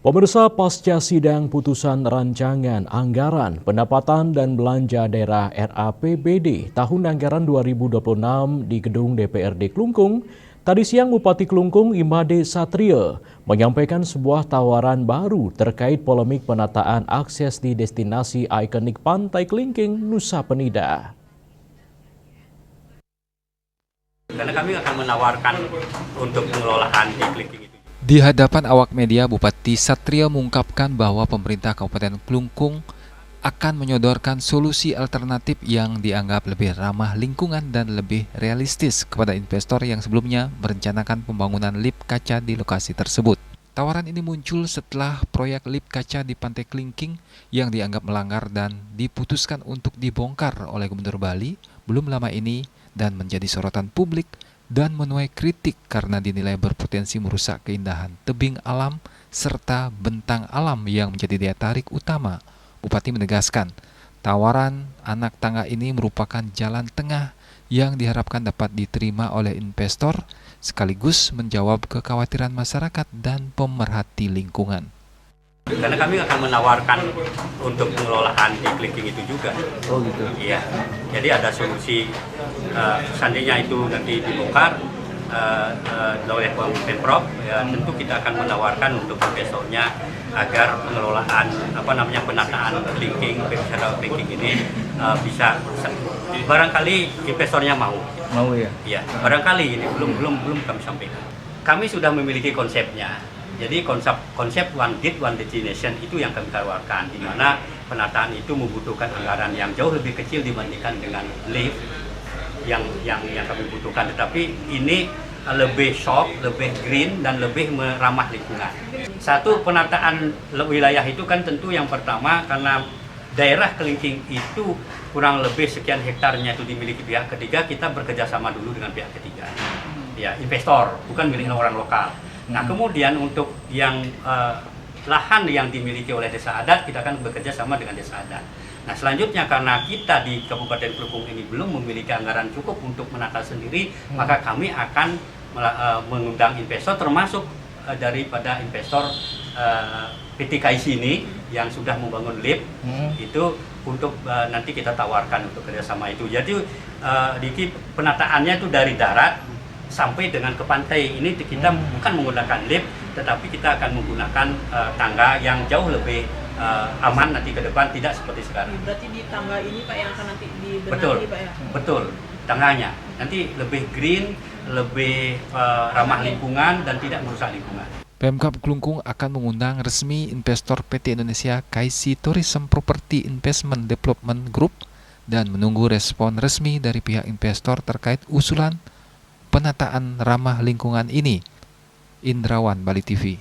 Pemirsa, pasca sidang putusan rancangan anggaran pendapatan dan belanja daerah RAPBD tahun anggaran 2026 di gedung DPRD Klungkung, tadi siang Bupati Klungkung Imade Satrio menyampaikan sebuah tawaran baru terkait polemik penataan akses di destinasi ikonik Pantai Klingking, Nusa Penida. Karena kami akan menawarkan untuk pengelolaan di Klingking itu. Di hadapan awak media, Bupati Satrio mengungkapkan bahwa pemerintah Kabupaten Klungkung akan menyodorkan solusi alternatif yang dianggap lebih ramah lingkungan dan lebih realistis kepada investor yang sebelumnya merencanakan pembangunan lift kaca di lokasi tersebut. Tawaran ini muncul setelah proyek lift kaca di Pantai Klingking yang dianggap melanggar dan diputuskan untuk dibongkar oleh Gubernur Bali belum lama ini dan menjadi sorotan publik dan menuai kritik karena dinilai berpotensi merusak keindahan tebing alam serta bentang alam yang menjadi daya tarik utama. Bupati menegaskan, tawaran anak tangga ini merupakan jalan tengah yang diharapkan dapat diterima oleh investor sekaligus menjawab kekhawatiran masyarakat dan pemerhati lingkungan. Karena kami akan menawarkan untuk pengelolaan di Klingking itu juga. Oh gitu. Iya. Jadi ada solusi seandainya itu nanti dibongkar oleh Pemprov, ya, tentu kita akan menawarkan untuk investornya agar pengelolaan penataan Klingking, wisata Klingking ini bisa barangkali investornya mau. Mau ya? Iya. Barangkali ini belum kami sampaikan. Kami sudah memiliki konsepnya. Jadi konsep one gate one destination itu yang kami tawarkan, di mana penataan itu membutuhkan anggaran yang jauh lebih kecil dibandingkan dengan lift yang kami butuhkan, tetapi ini lebih soft, lebih green dan lebih ramah lingkungan. Satu, penataan wilayah itu kan tentu yang pertama karena daerah Klingking itu kurang lebih sekian hektarnya itu dimiliki pihak ketiga, kita bekerjasama dulu dengan pihak ketiga, ya investor, bukan milik orang lokal. Nah, kemudian untuk yang lahan yang dimiliki oleh desa adat, kita akan bekerja sama dengan desa adat. Nah, selanjutnya karena kita di Kabupaten Klungkung ini belum memiliki anggaran cukup untuk menata sendiri, maka kami akan mengundang investor, termasuk daripada investor PT KAIS ini yang sudah membangun lift, itu untuk nanti kita tawarkan untuk kerjasama itu. Jadi penataannya itu dari darat sampai dengan ke pantai ini kita bukan menggunakan lift, tetapi kita akan menggunakan tangga yang jauh lebih aman nanti ke depan, tidak seperti sekarang. Berarti di tangga ini Pak yang akan nanti dibenahi, betul, Pak ya? Betul, tangganya nanti lebih green, lebih ramah lingkungan dan tidak merusak lingkungan. Pemkab Klungkung akan mengundang resmi investor PT Indonesia KAIS Tourism Property Investment Development Group dan menunggu respon resmi dari pihak investor terkait usulan penataan ramah lingkungan ini. Indrawan, Bali TV.